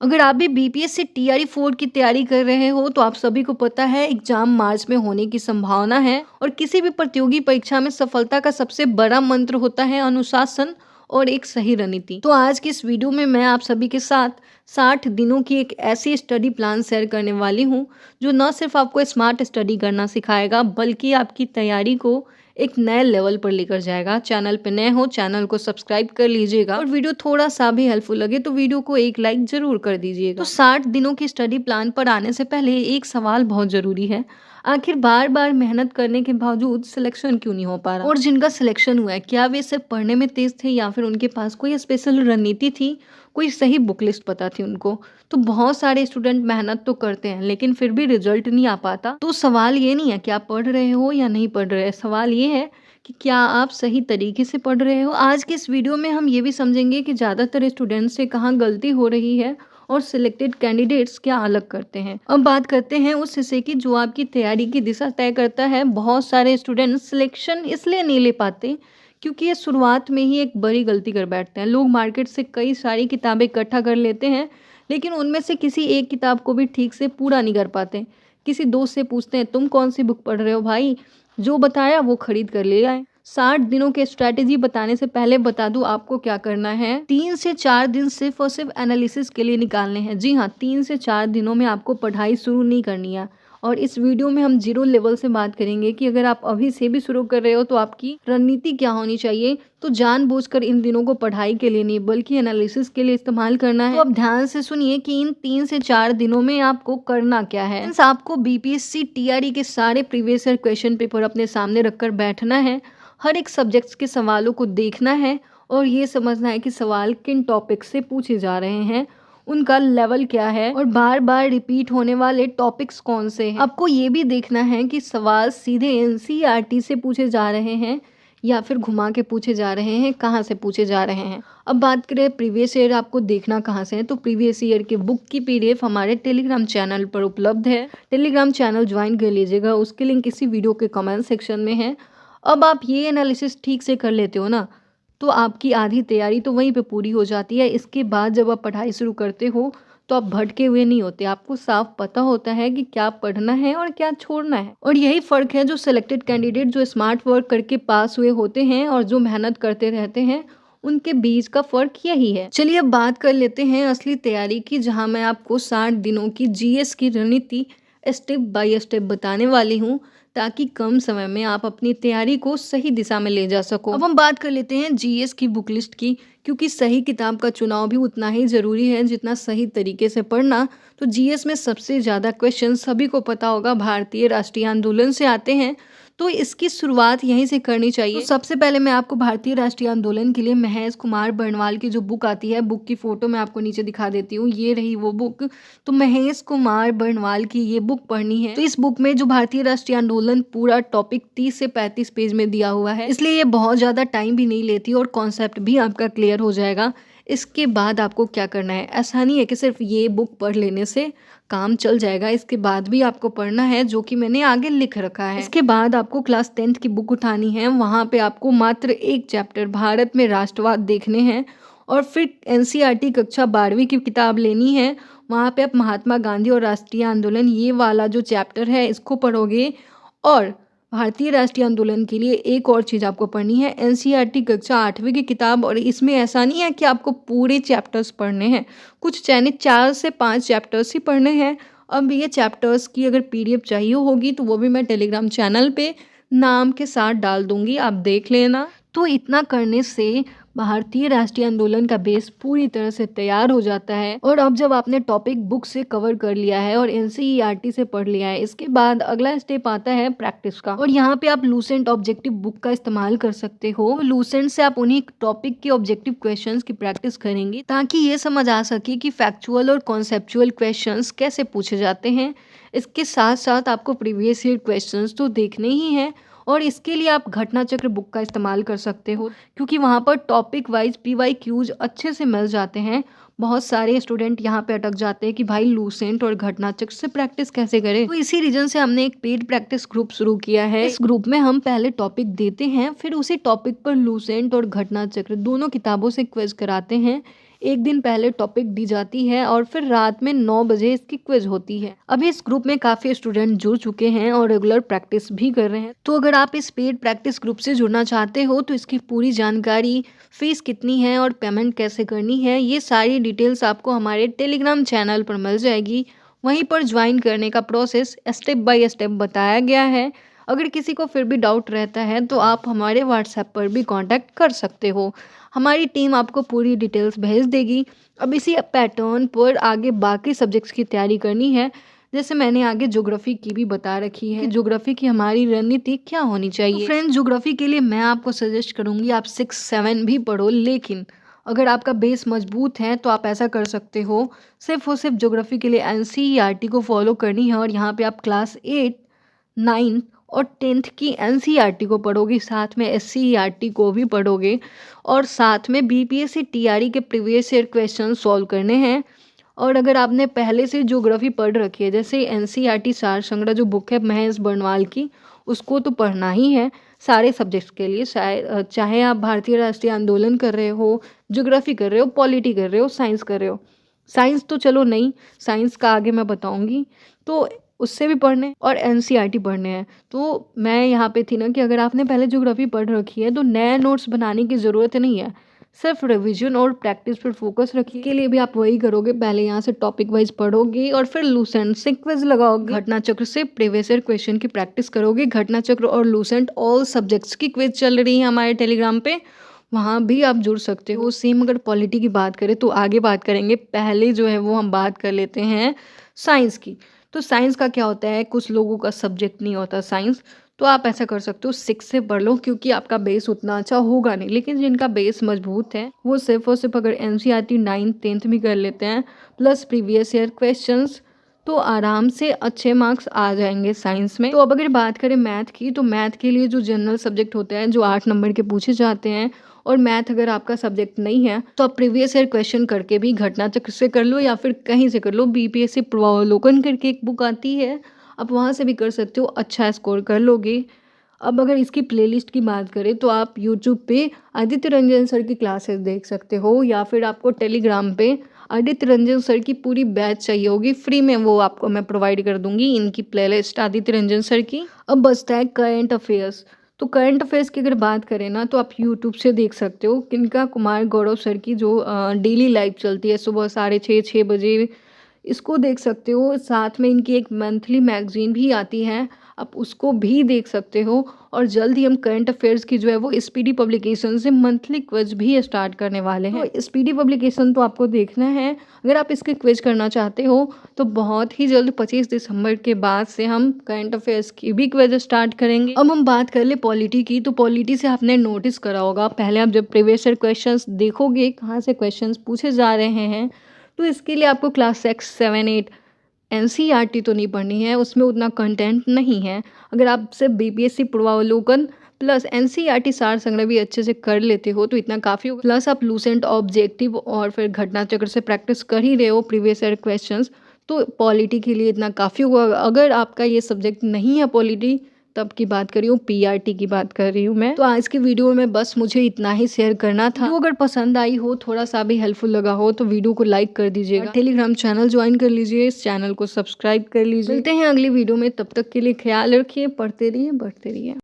अगर आप भी बीपीएससी टीआरई 4 की तैयारी कर रहे हो तो आप सभी को पता है एग्जाम मार्च में होने की संभावना है और किसी भी प्रतियोगी परीक्षा में सफलता का सबसे बड़ा मंत्र होता है अनुशासन और एक सही रणनीति। तो आज की इस वीडियो में मैं आप सभी के साथ 60 दिनों की एक ऐसी स्टडी प्लान शेयर करने वाली हूँ जो न सिर्फ आपको स्मार्ट स्टडी करना सिखाएगा बल्कि आपकी तैयारी को एक नए लेवल पर लेकर जाएगा। चैनल पे नए हो चैनल को सब्सक्राइब कर लीजिएगा और वीडियो थोड़ा सा भी हेल्पफुल लगे तो वीडियो को एक लाइक जरूर कर दीजिएगा। तो 60 दिनों की स्टडी प्लान पर आने से पहले एक सवाल बहुत जरूरी है, आखिर बार बार मेहनत करने के बावजूद सिलेक्शन क्यों नहीं हो पा रहा? और जिनका सिलेक्शन हुआ है क्या वे सिर्फ पढ़ने में तेज थे या फिर उनके पास कोई स्पेशल रणनीति थी, कोई सही बुक लिस्ट पता थी उनको? तो बहुत सारे स्टूडेंट मेहनत तो करते हैं लेकिन फिर भी रिजल्ट नहीं आ पाता। तो सवाल ये नहीं है कि आप पढ़ रहे हो या नहीं पढ़ रहे, सवाल ये है कि क्या आप सही तरीके से पढ़ रहे हो। आज के इस वीडियो में हम ये भी समझेंगे कि ज़्यादातर स्टूडेंट्स से कहाँ गलती हो रही है और सिलेक्टेड कैंडिडेट्स क्या अलग करते हैं। अब बात करते हैं उस हिस्से की जो आपकी तैयारी की दिशा तय करता है। बहुत सारे स्टूडेंट सिलेक्शन इसलिए नहीं ले पाते क्योंकि ये शुरुआत में ही एक बड़ी गलती कर बैठते हैं। लोग मार्केट से कई सारी किताबें इकट्ठा कर लेते हैं लेकिन उनमें से किसी एक किताब को भी ठीक से पूरा नहीं कर पाते। किसी दोस्त से पूछते हैं तुम कौन सी बुक पढ़ रहे हो भाई, जो बताया वो खरीद कर ले आए। 60 दिनों के स्ट्रैटेजी बताने से पहले बता दूं आपको क्या करना है। 3 से 4 दिन सिर्फ और सिर्फ एनालिसिस के लिए निकालने हैं। जी हाँ, 3 से 4 दिनों में आपको पढ़ाई शुरू नहीं करनी है और इस वीडियो में हम जीरो लेवल से बात करेंगे कि अगर आप अभी से भी शुरू कर रहे हो तो आपकी रणनीति क्या होनी चाहिए। तो जानबूझकर इन दिनों को पढ़ाई के लिए नहीं बल्कि एनालिसिस के लिए इस्तेमाल करना है। तो अब ध्यान से सुनिए कि इन 3 से 4 दिनों में आपको करना क्या है। आपको बीपीएससी टीआरई के सारे प्रीवियस ईयर क्वेश्चन पेपर अपने सामने रखकर बैठना है, हर एक सब्जेक्ट्स के सवालों को देखना है और ये समझना है कि सवाल किन टॉपिक से पूछे जा रहे हैं, उनका लेवल क्या है और बार बार रिपीट होने वाले टॉपिक्स कौन से हैं। आपको ये भी देखना है कि सवाल सीधे एनसीईआरटी से पूछे जा रहे हैं या फिर घुमा के पूछे जा रहे हैं, कहाँ से पूछे जा रहे हैं। अब बात करें प्रीवियस ईयर आपको देखना कहाँ से है, तो प्रीवियस ईयर की बुक की पीडीएफ हमारे टेलीग्राम चैनल पर उपलब्ध है। टेलीग्राम चैनल ज्वाइन कर लीजिएगा, उसके लिंक इसी वीडियो के कमेंट सेक्शन में है। अब आप ये एनालिसिस ठीक से कर लेते हो ना तो आपकी आधी तैयारी तो वहीं पे पूरी हो जाती है। इसके बाद जब आप पढ़ाई शुरू करते हो तो आप भटके हुए नहीं होते, आपको साफ पता होता है कि क्या पढ़ना है और क्या छोड़ना है। और यही फ़र्क है जो सिलेक्टेड कैंडिडेट जो स्मार्ट वर्क करके पास हुए होते हैं और जो मेहनत करते रहते हैं उनके बीच का फ़र्क यही है। चलिए अब बात कर लेते हैं असली तैयारी की, जहाँ मैं आपको 60 दिनों की जीएस की रणनीति स्टेप बाय स्टेप बताने वाली हूँ ताकि कम समय में आप अपनी तैयारी को सही दिशा में ले जा सको। अब हम बात कर लेते हैं जीएस की बुक लिस्ट की, क्योंकि सही किताब का चुनाव भी उतना ही ज़रूरी है जितना सही तरीके से पढ़ना। तो जीएस में सबसे ज़्यादा क्वेश्चन सभी को पता होगा भारतीय राष्ट्रीय आंदोलन से आते हैं, तो इसकी शुरुआत यहीं से करनी चाहिए। तो सबसे पहले मैं आपको भारतीय राष्ट्रीय आंदोलन के लिए महेश कुमार बर्णवाल की जो बुक आती है, बुक की फोटो मैं आपको नीचे दिखा देती हूँ, ये रही वो बुक। तो महेश कुमार बर्णवाल की ये बुक पढ़नी है। तो इस बुक में जो भारतीय राष्ट्रीय आंदोलन पूरा टॉपिक 30 से 35 पेज में दिया हुआ है, इसलिए ये बहुत ज्यादा टाइम भी नहीं लेती और कॉन्सेप्ट भी आपका क्लियर हो जाएगा। इसके बाद आपको क्या करना है, ऐसा नहीं है कि सिर्फ ये बुक पढ़ लेने से काम चल जाएगा, इसके बाद भी आपको पढ़ना है जो कि मैंने आगे लिख रखा है। इसके बाद आपको क्लास 10th की बुक उठानी है, वहाँ पे आपको मात्र एक चैप्टर भारत में राष्ट्रवाद देखने हैं और फिर एनसीईआरटी कक्षा 12वीं की किताब लेनी है। वहाँ पे आप महात्मा गांधी और राष्ट्रीय आंदोलन ये वाला जो चैप्टर है इसको पढ़ोगे। और भारतीय राष्ट्रीय आंदोलन के लिए एक और चीज़ आपको पढ़नी है, एनसीईआरटी कक्षा 8वीं की किताब। और इसमें ऐसा नहीं है कि आपको पूरे चैप्टर्स पढ़ने हैं, कुछ चयनित 4 से 5 चैप्टर्स ही पढ़ने हैं। अब ये चैप्टर्स की अगर पीडीएफ चाहिए होगी तो वो भी मैं टेलीग्राम चैनल पे नाम के साथ डाल दूंगी, आप देख लेना। तो इतना करने से भारतीय राष्ट्रीय आंदोलन का बेस पूरी तरह से तैयार हो जाता है। और अब जब आपने टॉपिक बुक से कवर कर लिया है और एनसीईआरटी से पढ़ लिया है, इसके बाद अगला स्टेप आता है प्रैक्टिस का। और यहाँ पे आप लूसेंट ऑब्जेक्टिव बुक का इस्तेमाल कर सकते हो। लूसेंट से आप उन्हीं टॉपिक के ऑब्जेक्टिव क्वेश्चंस की प्रैक्टिस करेंगे ताकि ये समझ आ सके कि फैक्चुअल और कॉन्सेप्चुअल क्वेश्चंस कैसे पूछे जाते हैं। इसके साथ साथ आपको प्रीवियस ईयर क्वेश्चंस तो देखने ही हैं और इसके लिए आप घटना चक्र बुक का इस्तेमाल कर सकते हो, क्योंकि वहाँ पर टॉपिक वाइज पीवाईक्यूज अच्छे से मिल जाते हैं। बहुत सारे स्टूडेंट यहाँ पे अटक जाते हैं कि भाई लूसेंट और घटना चक्र से प्रैक्टिस कैसे करें। तो इसी रीजन से हमने एक पेड प्रैक्टिस ग्रुप शुरू किया है। इस ग्रुप में हम पहले टॉपिक देते हैं, फिर उसी टॉपिक पर लूसेंट और घटना चक्र दोनों किताबों से क्विज कराते हैं। एक दिन पहले टॉपिक दी जाती है और फिर रात में 9 बजे इसकी क्विज होती है। अभी इस ग्रुप में काफ़ी स्टूडेंट जुड़ चुके हैं और रेगुलर प्रैक्टिस भी कर रहे हैं। तो अगर आप इस पेड प्रैक्टिस ग्रुप से जुड़ना चाहते हो तो इसकी पूरी जानकारी, फीस कितनी है और पेमेंट कैसे करनी है, ये सारी डिटेल्स आपको हमारे टेलीग्राम चैनल पर मिल जाएगी। वहीं पर ज्वाइन करने का प्रोसेस स्टेप बाय स्टेप बताया गया है। अगर किसी को फिर भी डाउट रहता है तो आप हमारे व्हाट्सएप पर भी कांटेक्ट कर सकते हो। हमारी टीम आपको पूरी डिटेल्स भेज देगी। अब इसी पैटर्न पर आगे बाकी सब्जेक्ट्स की तैयारी करनी है। जैसे मैंने आगे ज्योग्राफी की भी बता रखी है कि ज्योग्राफी की हमारी रणनीति क्या होनी चाहिए। तो फ्रेंड्स, ज्योग्राफी के लिए मैं आपको सजेस्ट करूंगी आप 6-7 भी पढ़ो, लेकिन अगर आपका बेस मजबूत है तो आप ऐसा कर सकते हो, सिर्फ और सिर्फ ज्योग्राफी के लिए एनसीईआरटी को फॉलो करनी है और यहाँ पे आप क्लास 8, 9 और 10th की एनसीईआरटी को पढ़ोगे, साथ में एससीईआरटी को भी पढ़ोगे और साथ में बीपीएससी टीआरई के प्रीवियस ईयर क्वेश्चन सॉल्व करने हैं। और अगर आपने पहले से ज्योग्राफी पढ़ रखी है, जैसे एनसीईआरटी सार संग्रह जो बुक है महेश बर्णवाल की, उसको तो पढ़ना ही है सारे सब्जेक्ट्स के लिए। चाहे आप भारतीय राष्ट्रीय आंदोलन कर रहे हो, ज्योग्राफी कर रहे हो, पॉलिटी कर रहे हो, साइंस कर रहे हो। साइंस तो चलो नहीं, साइंस का आगे मैं बताऊंगी, तो उससे भी पढ़ने और एनसीईआरटी पढ़ने हैं। तो मैं यहाँ पे थी ना कि अगर आपने पहले ज्योग्राफी पढ़ रखी है तो नए नोट्स बनाने की ज़रूरत नहीं है, सिर्फ रिवीजन और प्रैक्टिस पर फोकस रखिए। के लिए भी आप वही करोगे, पहले यहाँ से टॉपिक वाइज पढ़ोगे और फिर लूसेंट से क्विज लगाओगे। घटना चक्र से प्रीवियस ईयर क्वेश्चन की प्रैक्टिस करोगे। घटना चक्र और लूसेंट ऑल सब्जेक्ट्स की क्विज चल रही है हमारे टेलीग्राम पे, वहाँ भी आप जुड़ सकते हो। सेम अगर पॉलिटी की बात करें तो आगे बात करेंगे, पहले जो है वो हम बात कर लेते हैं साइंस की। तो साइंस का क्या होता है, कुछ लोगों का सब्जेक्ट नहीं होता साइंस, तो आप ऐसा कर सकते हो 6 से पढ़ लो, क्योंकि आपका बेस उतना अच्छा होगा नहीं। लेकिन जिनका बेस मजबूत है वो सिर्फ और सिर्फ अगर एनसीईआरटी 9th 10th भी कर लेते हैं प्लस प्रीवियस ईयर क्वेश्चंस, तो आराम से अच्छे मार्क्स आ जाएंगे साइंस में। तो अब अगर बात करें मैथ की, तो मैथ के लिए जो जनरल सब्जेक्ट होते हैं जो 8 नंबर के पूछे जाते हैं, और मैथ अगर आपका सब्जेक्ट नहीं है तो आप प्रीवियस ईयर क्वेश्चन करके भी घटना चक्र से कर लो या फिर कहीं से कर लो। बीपीएससी पूर्वावलोकन करके एक बुक आती है, आप वहाँ से भी कर सकते हो, अच्छा स्कोर कर लोगे। अब अगर इसकी प्लेलिस्ट की बात करें तो आप यूट्यूब पे आदित्य रंजन सर की क्लासेस देख सकते हो, या फिर आपको टेलीग्राम पे आदित्य रंजन सर की पूरी बैच चाहिए होगी, फ्री में वो आपको मैं प्रोवाइड कर दूंगी इनकी प्लेलिस्ट आदित्य रंजन सर की। अब बचता है करंट अफेयर्स। तो करंट अफेयर्स की अगर बात करें ना तो आप यूट्यूब से देख सकते हो किनका, कुमार गौरव सर की जो डेली लाइव चलती है सुबह 6:30 बजे, इसको देख सकते हो। साथ में इनकी एक मंथली मैगजीन भी आती है, आप उसको भी देख सकते हो। और जल्द ही हम करंट अफेयर्स की जो है वो स्पीडी पब्लिकेशन से मंथली क्विज भी स्टार्ट करने वाले हैं। तो स्पीडी पब्लिकेशन तो आपको देखना है। अगर आप इसके क्विज करना चाहते हो तो बहुत ही जल्द 25 दिसंबर के बाद से हम करंट अफेयर्स की भी क्विज स्टार्ट करेंगे। अब हम बात कर ले पॉलिटी की, तो पॉलिटी से आपने नोटिस करा होगा, पहले आप जब प्रीवियस ईयर क्वेश्चंस देखोगे कहाँ से क्वेश्चंस पूछे जा रहे हैं, तो इसके लिए आपको क्लास 6, 7, 8 एनसीईआरटी तो नहीं पढ़नी है, उसमें उतना कंटेंट नहीं है। अगर आप सिर्फ बीपीएससी पूर्वावलोकन प्लस एनसीईआरटी सार संग्रह भी अच्छे से कर लेते हो तो इतना काफ़ी होगा। प्लस आप लूसेंट, ऑब्जेक्टिव और फिर घटना चक्र से प्रैक्टिस कर ही रहे हो प्रीवियस ईयर क्वेश्चंस, तो पॉलिटी के लिए इतना काफ़ी होगा। अगर आपका ये सब्जेक्ट नहीं है पॉलिटी, तब की बात कर रही हूँ, पीआरटी की बात कर रही हूँ मैं। तो आज की वीडियो में बस मुझे इतना ही शेयर करना था। तो अगर पसंद आई हो, थोड़ा सा भी हेल्पफुल लगा हो तो वीडियो को लाइक कर दीजिएगा, टेलीग्राम चैनल ज्वाइन कर लीजिए, इस चैनल को सब्सक्राइब कर लीजिए। मिलते हैं अगली वीडियो में, तब तक के लिए ख्याल रखिए, पढ़ते रहिए, बढ़ते रहिए।